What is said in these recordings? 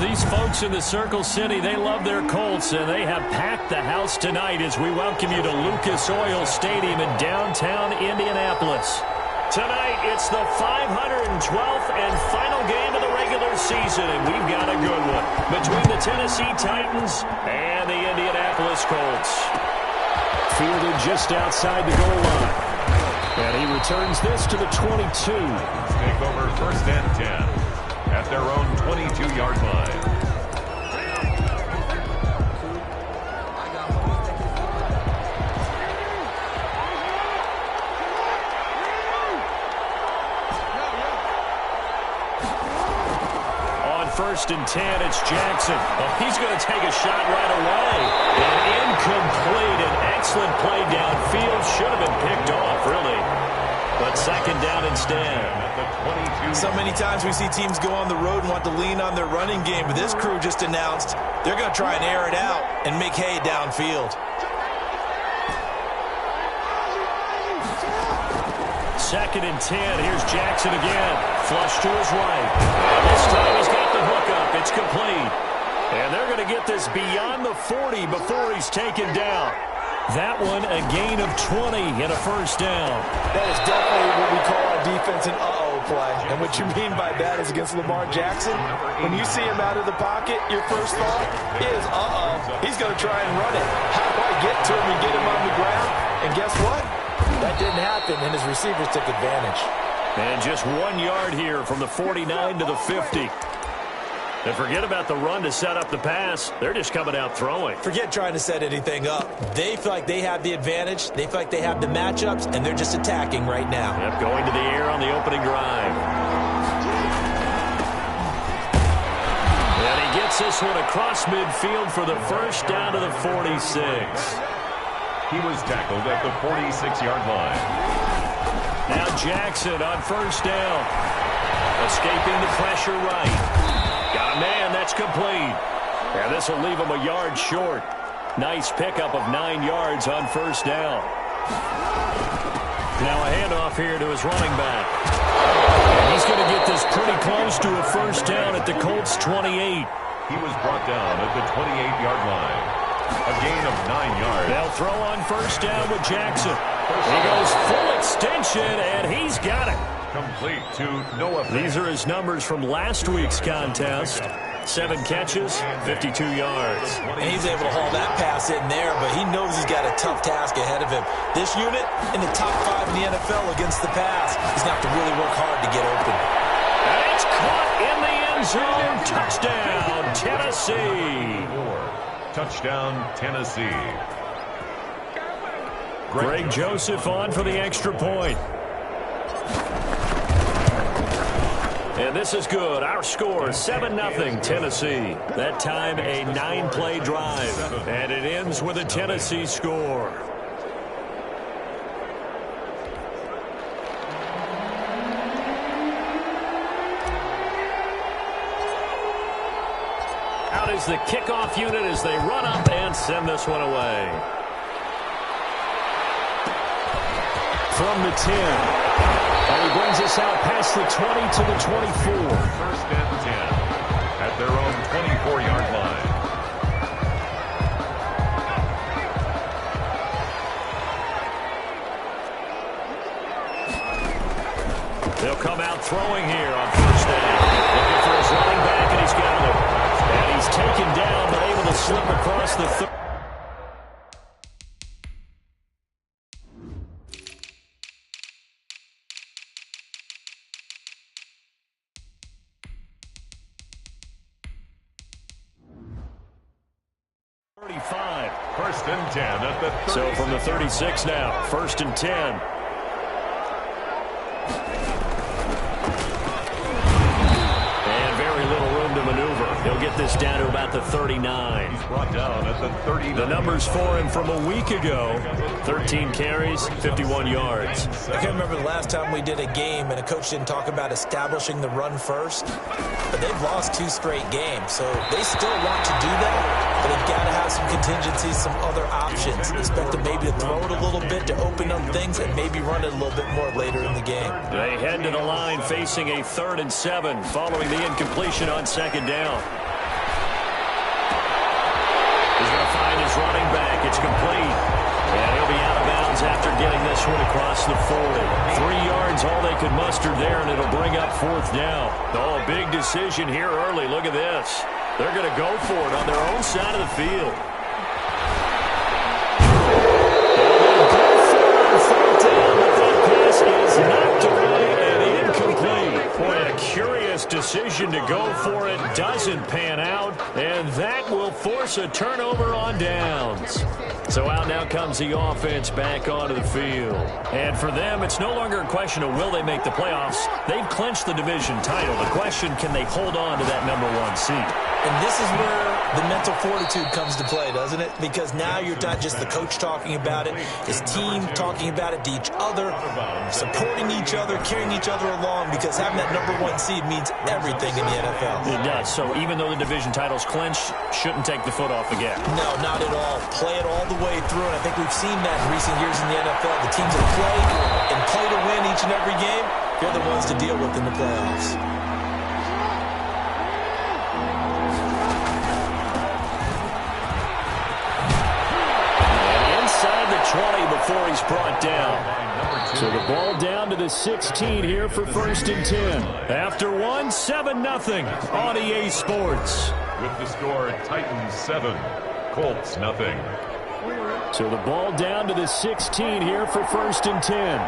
These folks in the Circle City, they love their Colts, and they have packed the house tonight as we welcome you to Lucas Oil Stadium in downtown Indianapolis. Tonight, it's the 512th and final game of the regular season, and we've got a good one between the Tennessee Titans and the Indianapolis Colts. Fielded just outside the goal line. And he returns this to the 22. Take over 1st and 10. At their own 22-yard line. On 1st and 10, it's Jackson. Oh, he's going to take a shot right away. And incomplete. An excellent play downfield. Should have been picked off, really. But 2nd down instead. So many times we see teams go on the road and want to lean on their running game, but this crew just announced they're going to try and air it out and make hay downfield. 2nd and 10. Here's Jackson again. Flush to his right. And this time he's got the hook up. It's complete. And they're going to get this beyond the 40 before he's taken down. That one a gain of 20 and a 1st down. That is definitely what we call our defense an uh-oh play. And what you mean by that is against Lamar Jackson, when you see him out of the pocket, your first thought is, uh-oh, he's going to try and run it. How do I get to him and get him on the ground? And guess what? That didn't happen, and his receivers took advantage. And just 1 yard here from the 49 to the 50. And forget about the run to set up the pass. They're just coming out throwing. Forget trying to set anything up. They feel like they have the advantage. They feel like they have the matchups, and they're just attacking right now. Yep, going to the air on the opening drive. And he gets this one across midfield for the 1st down to the 46. He was tackled at the 46-yard line. Now Jackson on 1st down. Escaping the pressure right. Got a man, that's complete. And this will leave him a yard short. Nice pickup of 9 yards on 1st down. Now a handoff here to his running back. And he's going to get this pretty close to a 1st down at the Colts 28. He was brought down at the 28-yard line. A gain of 9 yards. They'll throw on 1st down with Jackson. He goes full extension, and he's got it. Complete to Noah. These are his numbers from last week's contest. 7 catches, 52 yards. And he's able to haul that pass in there, but he knows he's got a tough task ahead of him. This unit in the top 5 in the NFL against the pass. He's going to have to really work hard to get open. And it's caught in the end zone. Touchdown, Tennessee. Touchdown, Tennessee. Greg Joseph on for the extra point. And this is good. Our score, 7-0 Tennessee. That time a 9-play drive. And it ends with a Tennessee score. Out is the kickoff unit as they run up and send this one away. From the 10. And he brings us out past the 20 to the 24. 1st and 10 at their own 24-yard line. They'll come out throwing here on 1st down. Looking for his running back, and he's got him. And he's taken down, but able to slip across the 30. So from the 36 now, 1st and 10. And very little room to maneuver. He'll get this down to about the 39. He's brought down at the 39. The numbers for him from a week ago, 13 carries, 51 yards. I can't remember the last time we did a game and a coach didn't talk about establishing the run first. But they've lost 2 straight games, so they still want to do that. But they've got to have some contingencies, some other options. Expect them maybe to throw it a little bit to open up things and maybe run it a little bit more later in the game. They head to the line facing a 3rd and 7 following the incompletion on 2nd down. find his running back. It's complete. And he'll be out of bounds after getting this one across the 40. 3 yards, all they could muster there, and it'll bring up 4th down. Oh, a big decision here early. Look at this. They're going to go for it on their own side of the field. Decision to go for it doesn't pan out, and that will force a turnover on downs. So out now comes the offense back onto the field. And for them, it's no longer a question of will they make the playoffs. They've clinched the division title. The question, can they hold on to that #1 seed? And this is where the mental fortitude comes to play, doesn't it? Because now you're not just the coach talking about it, his team talking about it to each other, supporting each other, carrying each other along, because having that #1 seed means everything in the NFL. It does. So even though the division title's clinched, shouldn't take the foot off the gas. No, not at all. Play it all the way through, and I think we've seen that in recent years in the NFL. The teams that play to win each and every game, they're the ones to deal with in the playoffs. And inside the 20 before he's brought down. So the ball down to the 16 here for 1st and 10. After 1, 7-0 on EA Sports. With the score, Titans 7, Colts 0. So the ball down to the 16 here for 1st and 10.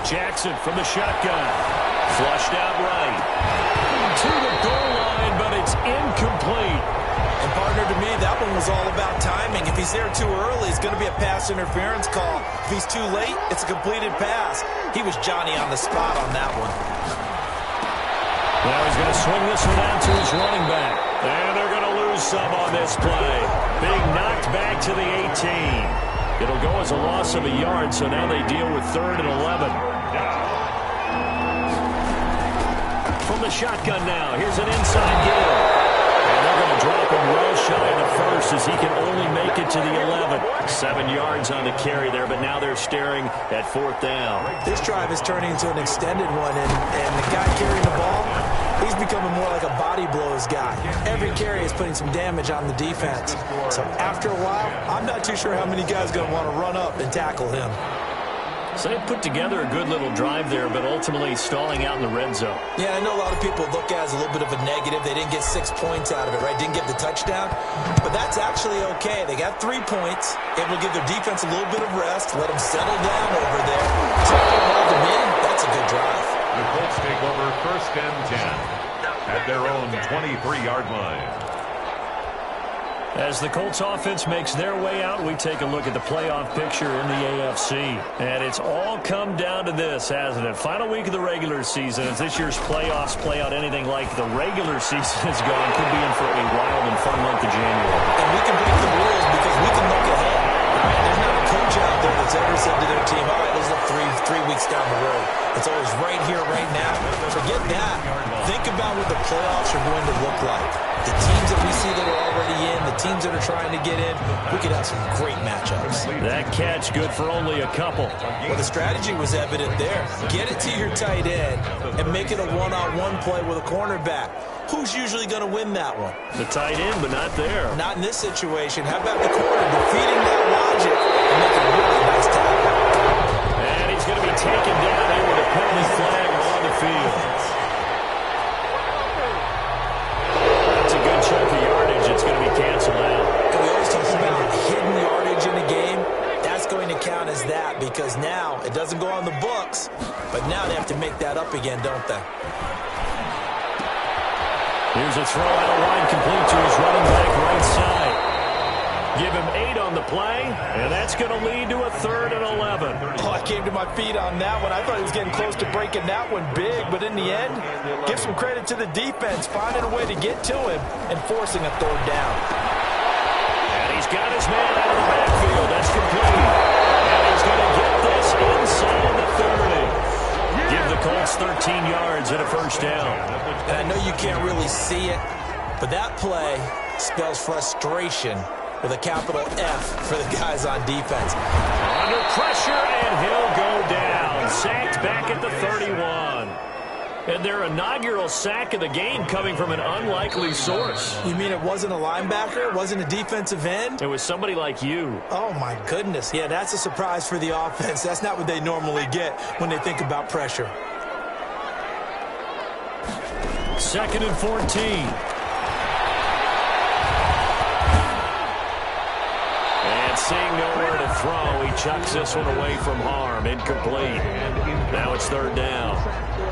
Jackson from the shotgun. Flushed out right. To the goal line, but it's incomplete. And partner, to me, that one was all about timing. If he's there too early, it's going to be a pass interference call. If he's too late, it's a completed pass. He was Johnny on the spot on that one. Now he's going to swing this one out to his running back. And they're going to lose some on this play. Being knocked back to the 18. It'll go as a loss of a yard, so now they deal with 3rd and 11. From the shotgun now, here's an inside give. And they're going to drop him well shy of the 1st as he can only make it to the 11. 7 yards on the carry there, but now they're staring at 4th down. This drive is turning into an extended one, and the guy carrying the ball, he's becoming more like a body blows guy. Every carry is putting some damage on the defense. So after a while, I'm not too sure how many guys are going to want to run up and tackle him. So they put together a good little drive there, but ultimately stalling out in the red zone. Yeah, I know a lot of people look at it as a little bit of a negative. They didn't get 6 points out of it, right? Didn't get the touchdown. But that's actually okay. They got 3 points. Able to give their defense a little bit of rest, let them settle down over there. So if they hold them in, that's a good drive. The Colts take over 1st and 10 at their own 23-yard line. As the Colts offense makes their way out, we take a look at the playoff picture in the AFC. And it's all come down to this, hasn't it? Final week of the regular season. As this year's playoffs play out anything like the regular season has gone, could be in for a wild and fun month of January. And we can break the rules because we can look ahead. Right? There's not a coach out there that's ever said to their team, all right, let's look three weeks down the road. It's always right here, right now. Forget that. Think about what the playoffs are going to look like. The teams that we see that are already in, the teams that are trying to get in, we could have some great matchups. That catch good for only a couple. Well, the strategy was evident there. Get it to your tight end and make it a one-on-one play with a cornerback. Who's usually going to win that one? The tight end, but not there. Not in this situation. How about the corner defeating that logic and making a really nice tackle? And he's going to be taken down here with a penalty flag on the field. That's a good chunk of yardage. It's going to be canceled out. And we always talk about hidden yardage in a game. That's going to count as that because now it doesn't go on the books, but now they have to make that up again, don't they? Here's a throw out of line complete to his running back right side. Give him 8 on the play, and that's going to lead to a 3rd and 11. Oh, I came to my feet on that one. I thought he was getting close to breaking that one big, but in the end, give some credit to the defense, finding a way to get to him and forcing a 3rd down. And he's got his man out of the backfield. That's complete. And he's going to get this inside the 30. Give the Colts 13 yards and a 1st down. And I know you can't really see it, but that play spells frustration with a capital F for the guys on defense. Under pressure, and he'll go down. Sacked back at the 31. And their inaugural sack of the game coming from an unlikely source. You mean it wasn't a linebacker? It wasn't a defensive end? It was somebody like you. Oh, my goodness. Yeah, that's a surprise for the offense. That's not what they normally get when they think about pressure. 2nd and 14. And seeing nowhere to throw, he chucks this one away from harm. Incomplete. Now it's 3rd down.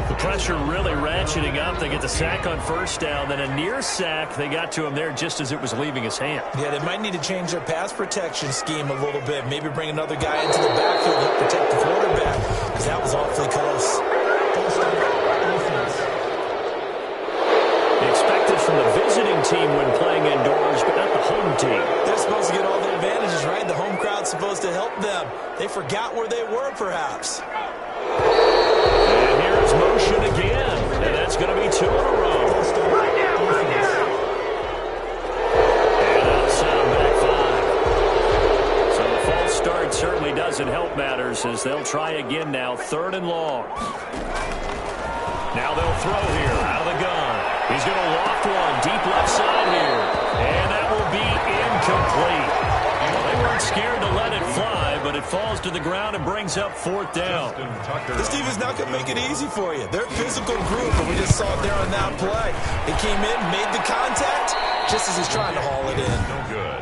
The pressure really ratcheting up. They get the sack on 1st down, then a near sack. They got to him there just as it was leaving his hand. Yeah, they might need to change their pass protection scheme a little bit. Maybe bring another guy into the backfield to help protect the quarterback, because that was awfully close. Expected from the visiting team when playing indoors, but not the home team. They're supposed to get all the advantages, right? The home crowd's supposed to help them. They forgot where they were, perhaps. And here's motion again, and that's going to be 2 in a row. And that'll set them back 5. So the false start certainly doesn't help matters as they'll try again now, 3rd and long. Now they'll throw here out of the gun. He's going to loft one deep left side here, and that will be incomplete. Well, they weren't scared to let it fly, but it falls to the ground and brings up 4th down. This team is not going to make it easy for you. They're a physical group, and we just saw it there on that play. They came in, made the contact, just as he's trying to haul it in. No good.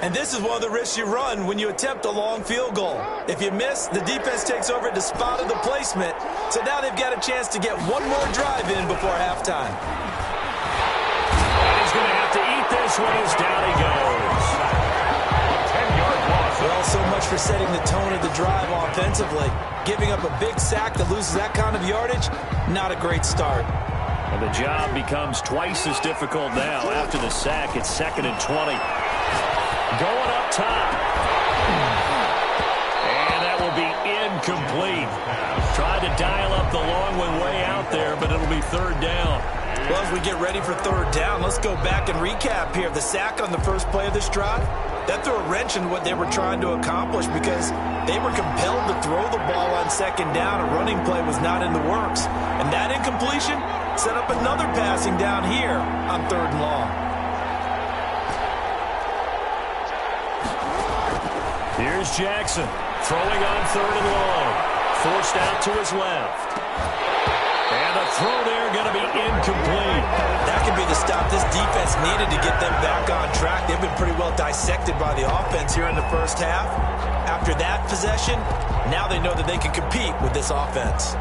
And this is one of the risks you run when you attempt a long field goal. If you miss, the defense takes over at the spot of the placement. So now they've got a chance to get one more drive in before halftime. And he's going to have to eat this one as down he goes. 10-yard loss. Well, so much for setting the tone of the drive offensively. Giving up a big sack that loses that kind of yardage, not a great start. And the job becomes twice as difficult now. After the sack, it's 2nd and 20. Going up top. And that will be incomplete. Tried to dial up the long one way out there, but it'll be 3rd down. Well, as we get ready for 3rd down, let's go back and recap here. The sack on the first play of this drive, that threw a wrench in what they were trying to accomplish because they were compelled to throw the ball on 2nd down. A running play was not in the works. And that incompletion set up another passing down here on 3rd and long. Here's Jackson throwing on 3rd and long. Forced out to his left. And the throw there going to be incomplete. That could be the stop this defense needed to get them back on track. They've been pretty well dissected by the offense here in the 1st half. After that possession, now they know that they can compete with this offense.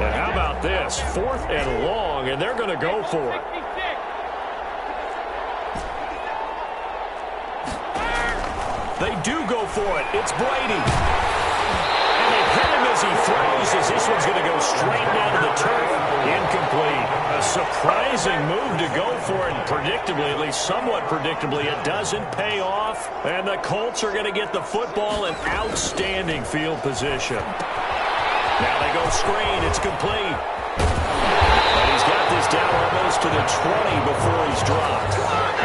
And how about this? 4th and long, and they're going to go for it. They do go for it. It's Brady. And they hit him as he throws, as this one's going to go straight down to the turf. Incomplete. A surprising move to go for it. Predictably, at least somewhat predictably, it doesn't pay off. And the Colts are going to get the football in outstanding field position. Now they go screen. It's complete. And he's got this down almost to the 20 before he's dropped.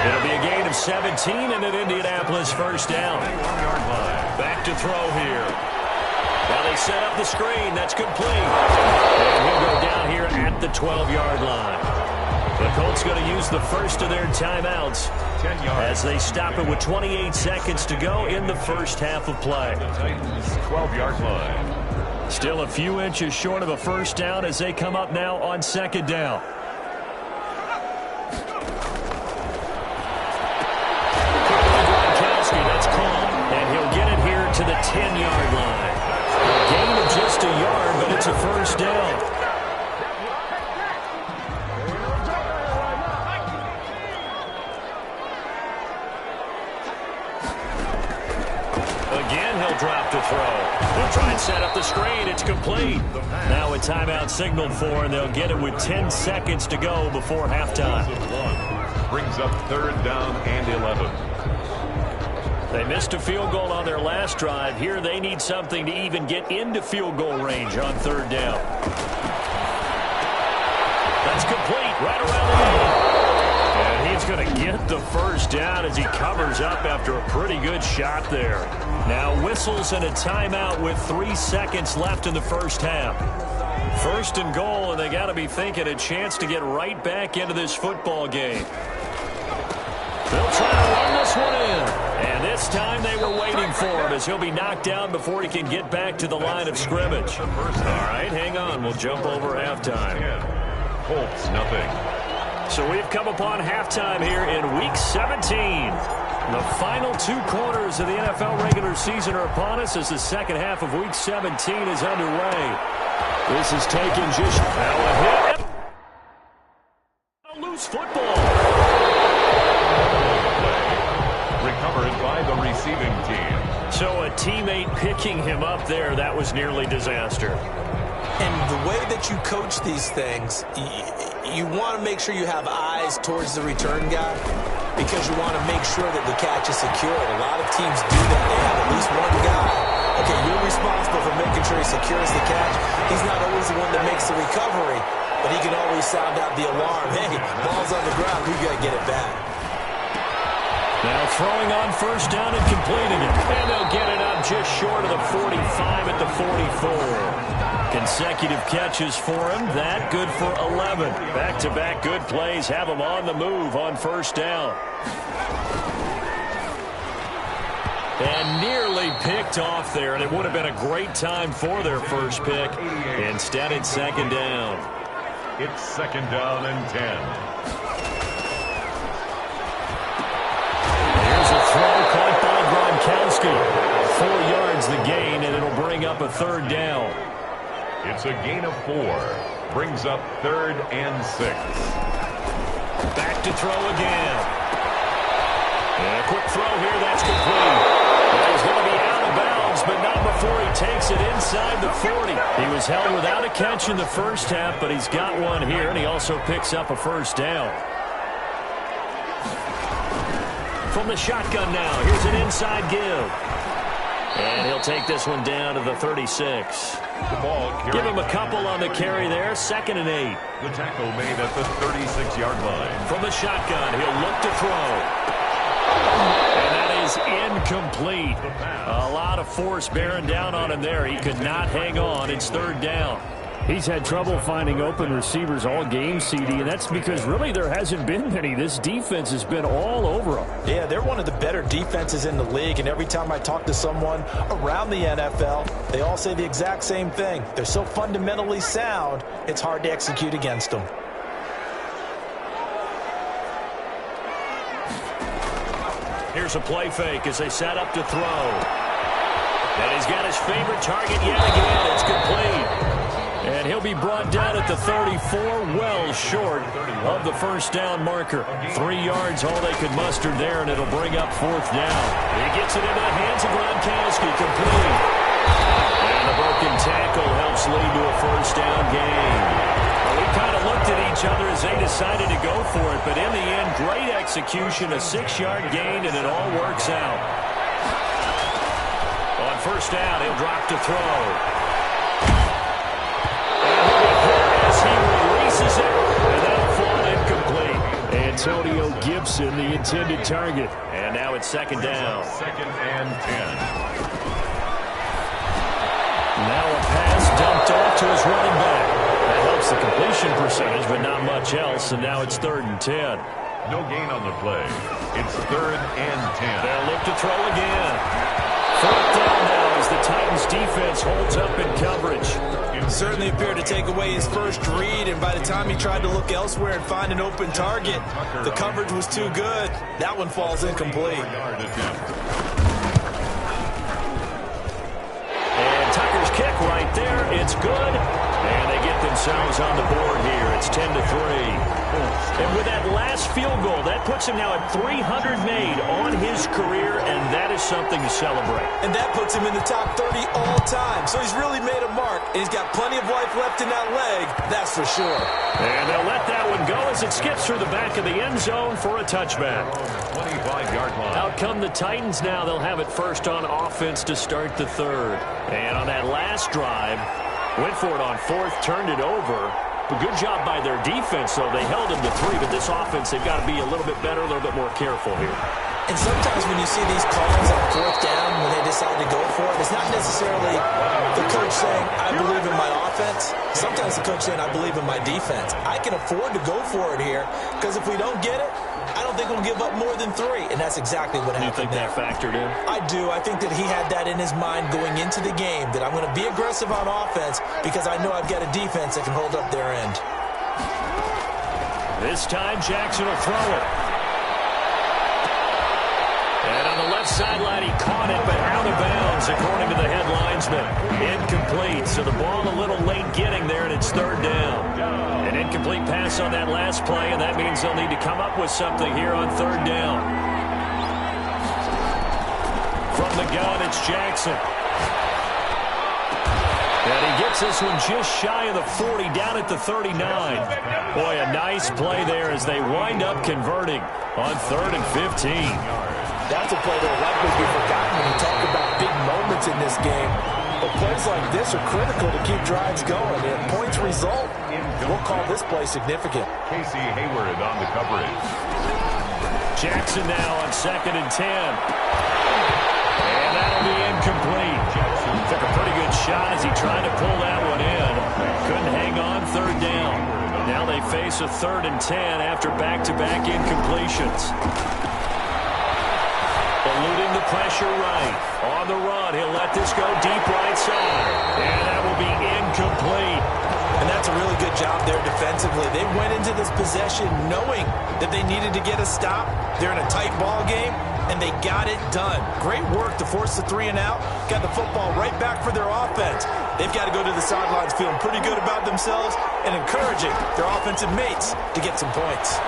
It'll be a gain of 17 and an Indianapolis 1st down. Back to throw here. Now they set up the screen. That's complete. And he'll go down here at the 12-yard line. The Colts going to use the first of their timeouts as they stop it with 28 seconds to go in the 1st half of play. 12-yard line. Still a few inches short of a 1st down as they come up now on 2nd down. That's caught, and he'll get it here to the 10-yard line. A gain of just a yard, but it's a 1st down. Again, he'll drop to throw. He'll try and set up the screen. It's complete. Now a timeout signaled for, and they'll get it with 10 seconds to go before halftime. Brings up 3rd down and 11. They missed a field goal on their last drive. Here they need something to even get into field goal range on 3rd down. It's complete right around the middle. And he's going to get the first down as he covers up after a pretty good shot there. Now whistles and a timeout with 3 seconds left in the first half. First and goal, and they got to be thinking a chance to get right back into this football game. They'll try to run this one in. And this time they were waiting for him as he'll be knocked down before he can get back to the line of scrimmage. All right, hang on. We'll jump over halftime. Colts, nothing. So we've come upon halftime here in Week 17. The final 2 quarters of the NFL regular season are upon us as the second half of Week 17 is underway. This is taken just now a hit. A loose football. Recovered by the receiving team. So a teammate picking him up there, that was nearly disaster. And the way that you coach these things, you want to make sure you have eyes towards the return guy because you want to make sure that the catch is secured. A lot of teams do that. They have at least one guy. Okay, you're responsible for making sure he secures the catch. He's not always the one that makes the recovery, but he can always sound out the alarm. Hey, ball's on the ground. We've got to get it back. Now throwing on first down and completing it. And they'll get it up just short of the 45 at the 44. Consecutive catches for him. That good for 11. Back-to-back good plays have him on the move on first down. And nearly picked off there, and it would have been a great time for their first pick. Instead, it's second down. It's second down and 10. Here's a throw caught by Gronkowski. 4 yards the gain, and it'll bring up a third down. It's a gain of 4. Brings up 3rd and 6. Back to throw again. And a quick throw here, that's complete. Well, he's going to be out of bounds, but not before he takes it inside the 40. He was held without a catch in the first half, but he's got one here, and he also picks up a first down. From the shotgun now, here's an inside give. And he'll take this one down to the 36. The ball Give him a couple on the carry there, 2nd and 8. The tackle made at the 36-yard line. From the shotgun, he'll look to throw. And that is incomplete. A lot of force bearing down on him there. He could not hang on. It's 3rd down. He's had trouble finding open receivers all game, CD, and that's because really there hasn't been many. This defense has been all over him. Yeah, they're one of the better defenses in the league, and every time I talk to someone around the NFL, they all say the exact same thing. They're so fundamentally sound, it's hard to execute against them. Here's a play fake as they set up to throw. And he's got his favorite target yet again. It's complete. And he'll be brought down at the 34, well short of the first down marker. 3 yards, all they could muster there, and it'll bring up 4th down. He gets it into the hands of Gronkowski, complete. And the broken tackle helps lead to a first down gain. Well, we kind of looked at each other as they decided to go for it, but in the end, great execution, a 6-yard gain, and it all works out. On first down, he'll drop to throw. He releases it, and that'll fall incomplete. Antonio Gibson, the intended target. And now it's 2nd down. 2nd and 10. Now a pass dumped off to his running back. That helps the completion percentage, but not much else, and now it's 3rd and 10. No gain on the play. It's 3rd and 10. They'll look to throw again. 4th down now as the Titans defense holds up in coverage. Certainly appeared to take away his first read, and by the time he tried to look elsewhere and find an open target, the coverage was too good. That one falls incomplete. And Tucker's kick right there. It's good. And they get themselves on the board here. It's 10-3. And with that last field goal, that puts him now at 300 made on his career, and that is something to celebrate. And that puts him in the top 30 all time. So he's really made a mark, and he's got plenty of life left in that leg, that's for sure. And they'll let that one go as it skips through the back of the end zone for a touchback. 25-yard line. Out come the Titans now. They'll have it first on offense to start the 3rd. And on that last drive, went for it on 4th, turned it over. A good job by their defense, though. They held them to 3, but this offense, they've got to be a little bit better, a little bit more careful here. And sometimes when you see these calls on 4th down when they decide to go for it, it's not necessarily the coach saying, I believe in my offense. Sometimes the coach saying, I believe in my defense. I can afford to go for it here because if we don't get it, I don't think we'll give up more than 3. And that's exactly what happened. You think that factored in? I do. I think that he had that in his mind going into the game, that I'm going to be aggressive on offense because I know I've got a defense that can hold up their end. This time, Jackson will throw it. And on the left sideline, he caught it, but out of bounds, according to the head linesman. Incomplete, so the ball a little late getting there, and it's 3rd down. An incomplete pass on that last play, and that means they'll need to come up with something here on 3rd down. From the gun, it's Jackson. And he gets this one just shy of the 40, down at the 39. Boy, a nice play there as they wind up converting on 3rd and 15. That's a play that will likely be forgotten when you talk about big moments in this game. But plays like this are critical to keep drives going. If points result, we'll call this play significant. Casey Hayward on the coverage. Jackson now on 2nd and 10. And that'll be incomplete. Took a pretty good shot as he tried to pull that one in. Couldn't hang on 3rd down. Now they face a 3rd and 10 after back-to-back incompletions. Eluding the pressure right. On the run, he'll let this go deep right side. And that will be incomplete. And that's a really good job there defensively. They went into this possession knowing that they needed to get a stop. They're in a tight ball game, and they got it done. Great work to force the 3 and out. Got the football right back for their offense. They've got to go to the sidelines feeling pretty good about themselves and encouraging their offensive mates to get some points.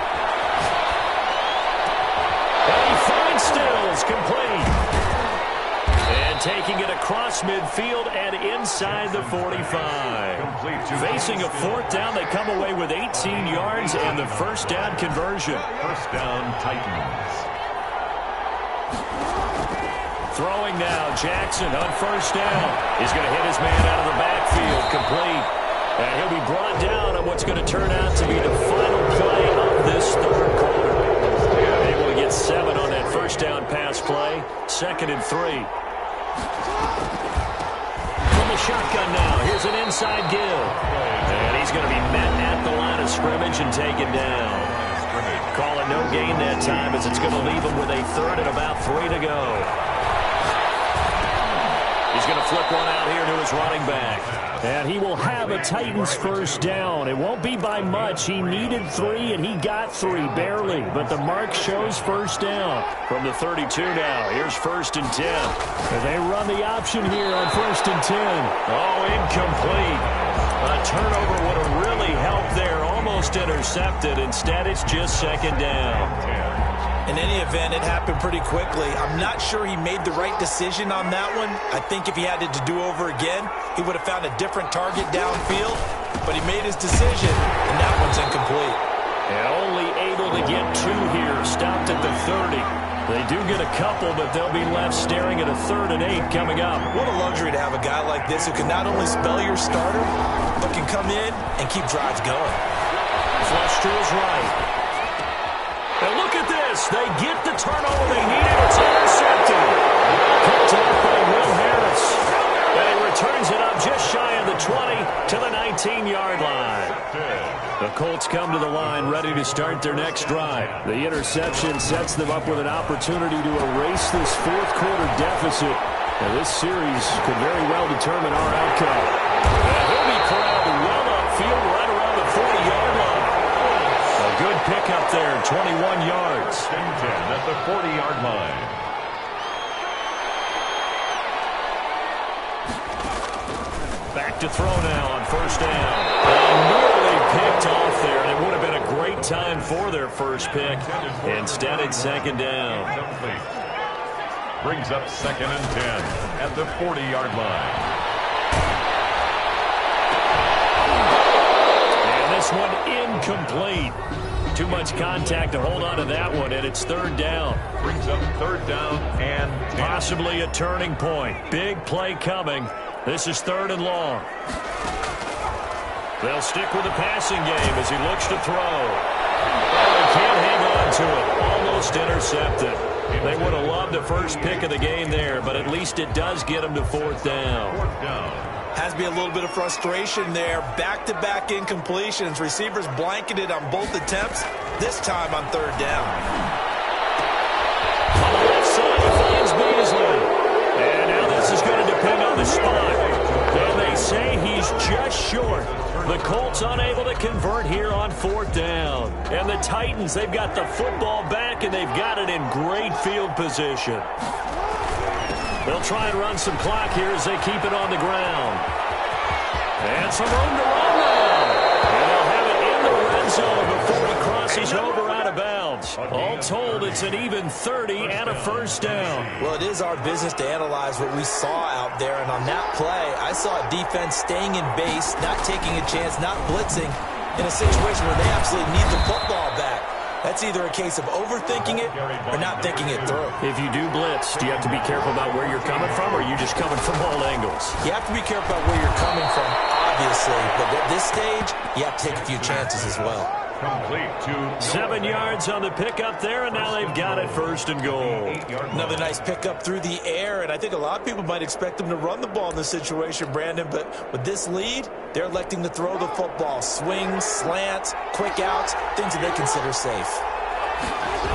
And he finds Stills, complete. And taking it across midfield and inside the 45. Facing a 4th down, they come away with 18 yards and the 1st down conversion. 1st down, Titans. Throwing now, Jackson on 1st down. He's going to hit his man out of the backfield, complete. And he'll be brought down on what's going to turn out to be the final play of this 3rd quarter. Able to get 7 on that 1st down pass play. 2nd and 3. From the shotgun now, here's an inside give. And he's going to be met at the line of scrimmage and taken down. Calling no gain that time as it's going to leave him with a 3rd and about 3 to go. He's going to flip one out here to his running back. And he will have a Titans 1st down. It won't be by much. He needed 3, and he got 3, barely. But the mark shows 1st down. From the 32 now, here's 1st and 10. And they run the option here on 1st and 10. Oh, incomplete. A turnover would have really helped there. Almost intercepted. Instead, it's just 2nd down. In any event, it happened pretty quickly. I'm not sure he made the right decision on that one. I think if he had it to do over again, he would have found a different target downfield. But he made his decision, and that one's incomplete. And only able to get 2 here. Stopped at the 30. They do get a couple, but they'll be left staring at a 3rd and 8 coming up. What a luxury to have a guy like this who can not only spell your starter, but can come in and keep drives going. Flush to his right. And look at this. They get the turnover they needed. It's intercepted. Picked off by Will Harris. And he returns it up just shy of the 20 to the 19-yard line. The Colts come to the line ready to start their next drive. The interception sets them up with an opportunity to erase this 4th quarter deficit. And this series could very well determine our outcome. And he'll be corralled well upfield right around the 40-yard line. A good pickup there, 21 yards. 10 at the 40-yard line. Back to throw now on 1st down. Nearly picked off there, and it would have been a great time for their first pick. Instead, it's 2nd down. Brings up 2nd and 10 at the 40-yard line. And this one incomplete. Too much contact to hold on to that one, and it's 3rd down. Brings up 3rd down and 10. Possibly a turning point. Big play coming. This is 3rd and long. They'll stick with the passing game as he looks to throw. Oh, they can't hang on to it. Almost intercepted. They would have loved the first pick of the game there, but at least it does get them to fourth down. Has to be a little bit of frustration there. Back-to-back incompletions. Receivers blanketed on both attempts, this time on third down. On the left side, he finds Beasley. And now this is going to depend on the spot. And they say he's just short. The Colts unable to convert here on fourth down. And the Titans, they've got the football back, and they've got it in great field position. They'll try and run some clock here as they keep it on the ground. And some room to run now. And they'll have it in the red zone before he crosses over out of bounds. All told, it's an even 30 and a first down. Well, it is our business to analyze what we saw out there. And on that play, I saw a defense staying in base, not taking a chance, not blitzing in a situation where they absolutely need the football back. That's either a case of overthinking it or not thinking it through. If you do blitz, do you have to be careful about where you're coming from, or are you just coming from all angles? You have to be careful about where you're coming from, obviously. But at this stage, you have to take a few chances as well. Complete to 7 yards on the pickup there, and now they've got it first and goal. Another nice pickup through the air, and I think a lot of people might expect them to run the ball in this situation, Brandon, but with this lead, they're electing to throw the football. Swings, slants, quick outs, things that they consider safe.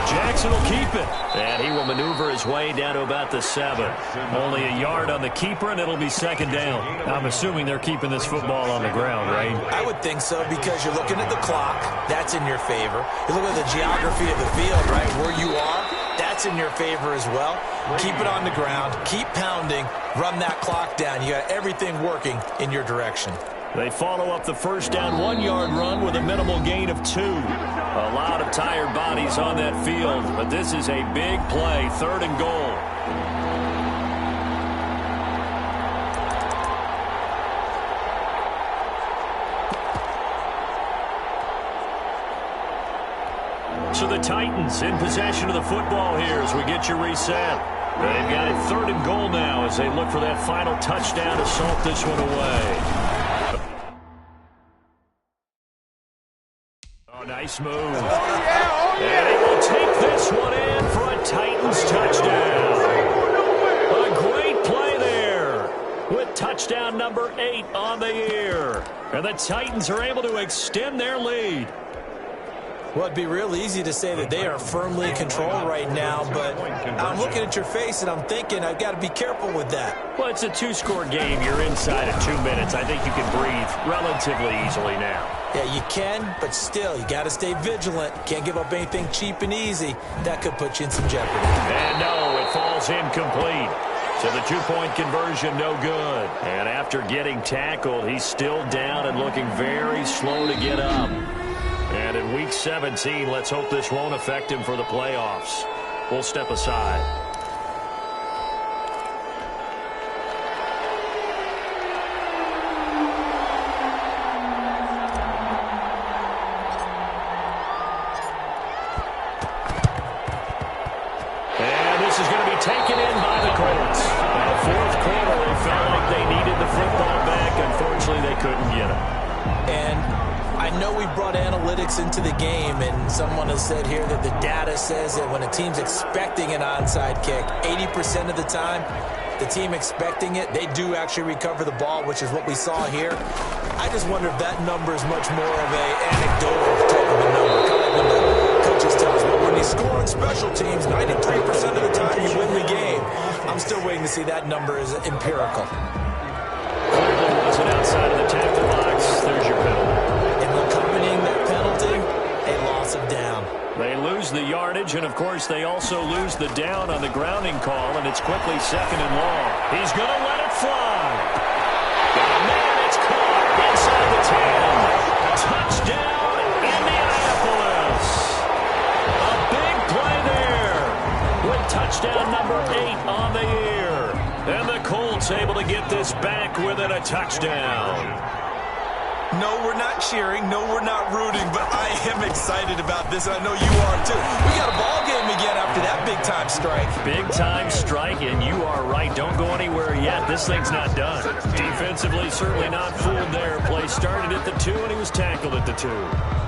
Jackson will keep it, and he will maneuver his way down to about the 7. Only a yard on the keeper, and it'll be second down. I'm assuming they're keeping this football on the ground, right? I would think so, because you're looking at the clock. That's in your favor. You look at the geography of the field, right, where you are. That's in your favor as well. Keep it on the ground. Keep pounding. Run that clock down. You got everything working in your direction. They follow up the first down 1-yard run with a minimal gain of 2. A lot of tired bodies on that field, but this is a big play, third and goal. So the Titans in possession of the football here as we get you reset. They've got it third and goal now as they look for that final touchdown to salt this one away. Nice move. And he will take this one in for a Titans touchdown. A great play there with touchdown number 8 on the year. And the Titans are able to extend their lead. Well, it'd be real easy to say that they are firmly in control right now, but I'm looking at your face and I'm thinking I've got to be careful with that. Well, it's a 2-score game. You're inside of 2 minutes. I think you can breathe relatively easily now. Yeah, you can, but still, you got to stay vigilant. Can't give up anything cheap and easy. That could put you in some jeopardy. And no, it falls incomplete. So the 2-point conversion, no good. And after getting tackled, he's still down and looking very slow to get up. And in Week 17, let's hope this won't affect him for the playoffs. We'll step aside. And this is going to be taken in by the Colts. In the fourth quarter, they felt like they needed the football back. Unfortunately, they couldn't get it. And I know we brought analytics into the game, and someone has said here that the data says that when a team's expecting an onside kick, 80% of the time, the team expecting it, they do actually recover the ball, which is what we saw here. I just wonder if that number is much more of an anecdotal type of a number. Kind of like when the coaches tell us, well, when you score on special teams, 93% of the time you win the game. I'm still waiting to see that number is empirical. Clearly wasn't outside of the tackle box. There's your penalty. They lose the yardage, and, of course, they also lose the down on the grounding call, and it's quickly second and long. He's going to let it fly. And man, it's caught inside the 10. Touchdown, Indianapolis. A big play there with touchdown number 8 on the year. And the Colts able to get this back within a touchdown. No, we're not cheering. No, we're not rooting, but I am excited about this, and I know you are too. We got a ball game again after after that big-time strike. Big-time strike, and you are right. Don't go anywhere yet. This thing's not done. Defensively, certainly not fooled there. Play started at the 2, and he was tackled at the 2.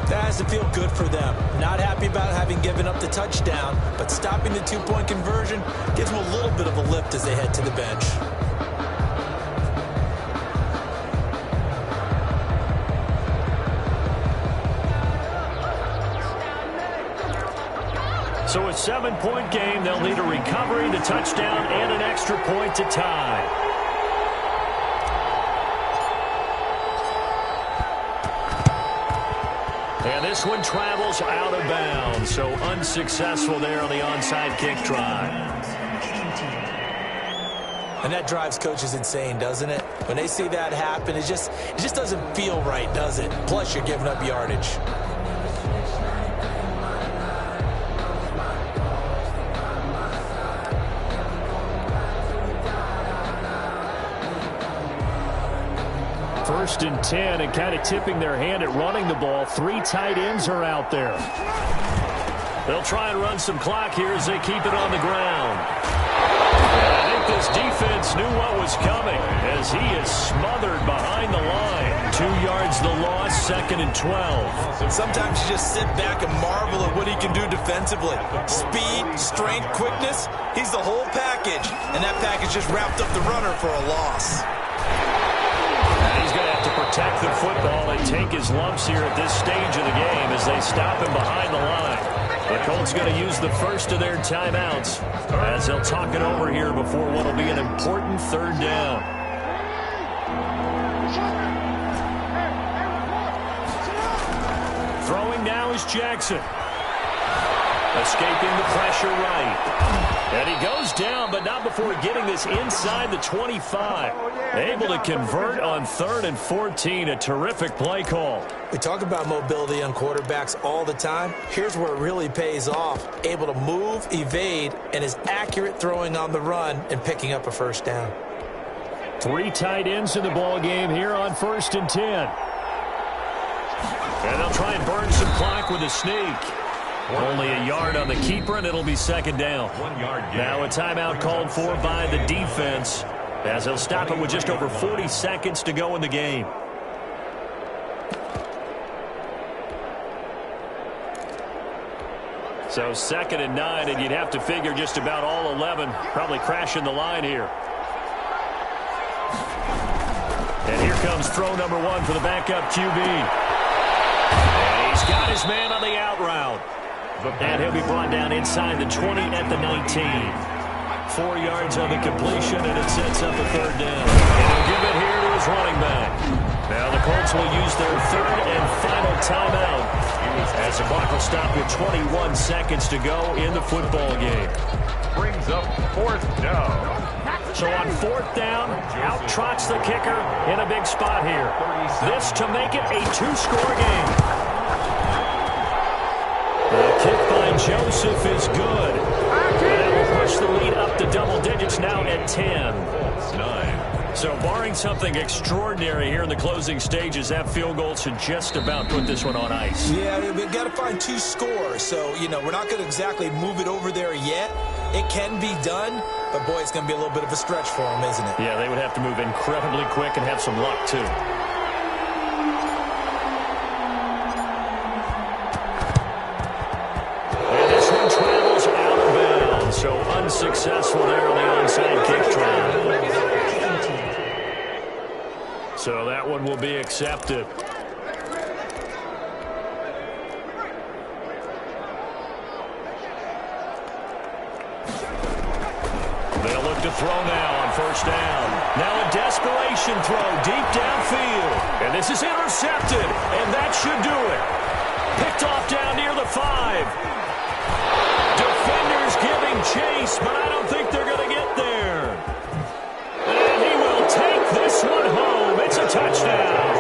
That has to feel good for them. Not happy about having given up the touchdown, but stopping the 2-point conversion gives them a little bit of a lift as they head to the bench. So a 7-point game, they'll need a recovery, the touchdown, and an extra point to tie. And this one travels out of bounds, so unsuccessful there on the onside kick try. And that drives coaches insane, doesn't it? When they see that happen, it just doesn't feel right, does it? Plus, you're giving up yardage. First and 10, and kind of tipping their hand at running the ball. 3 tight ends are out there. They'll try and run some clock here as they keep it on the ground. And I think this defense knew what was coming as he is smothered behind the line. 2 yards the loss, 2nd and 12. Sometimes you just sit back and marvel at what he can do defensively. Speed, strength, quickness, he's the whole package. And that package just wrapped up the runner for a loss. He's going to have to protect the football and take his lumps here at this stage of the game as they stop him behind the line. The Colts going to use the first of their timeouts as they'll talk it over here before what will be an important 3rd down. Throwing now is Jackson. Escaping the pressure right. And he goes down, but not before getting this inside the 25. Able to convert on 3rd and 14. A terrific play call. We talk about mobility on quarterbacks all the time. Here's where it really pays off. Able to move, evade, and is accurate throwing on the run and picking up a 1st down. 3 tight ends in the ball game here on 1st and 10. And they'll try and burn some clock with a sneak. Only a yard on the keeper, and it'll be 2nd down. 1 yard gain. Now a timeout called for by the defense as they'll stop it with just over 40 seconds to go in the game. So 2nd and 9, and you'd have to figure just about all 11 probably crashing the line here. And here comes throw number 1 for the backup QB. And he's got his man on the out route. And he'll be brought down inside the 20 at the 19. 4 yards on the completion, and it sets up a 3rd down. And he'll give it here to his running back. Now the Colts will use their 3rd and final timeout as the clock will stop with 21 seconds to go in the football game. Brings up 4th down. So on 4th down, out trots the kicker in a big spot here. This to make it a 2-score game. The kick by Joseph is good. And will push the lead up to double digits now at 10. Colts 9. So barring something extraordinary here in the closing stages, that field goal should just about put this one on ice. Yeah, we've got to find 2 scores. So, we're not going to exactly move it over there yet. It can be done, but boy, it's going to be a little bit of a stretch for them, isn't it? Yeah, they would have to move incredibly quick and have some luck, too. So unsuccessful there on the onside kick try. So that one will be accepted. They'll look to throw now on 1st down. Now a desperation throw deep downfield. And this is intercepted. And that should do it. Picked off down near the 5. Defenders giving chase, but I don't think they're going to get there. And he will take this one home. It's a touchdown.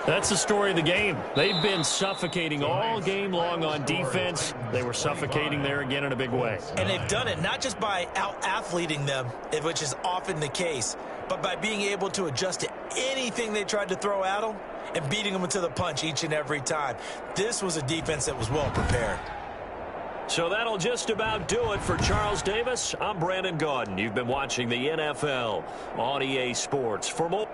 That's the story of the game. They've been suffocating all game long on defense. They were suffocating there again in a big way. And they've done it not just by out-athleting them, which is often the case, but by being able to adjust to anything they tried to throw at them and beating them to the punch each and every time. This was a defense that was well prepared. So that'll just about do it for Charles Davis. I'm Brandon Gaudin. You've been watching the NFL on EA Sports. For more...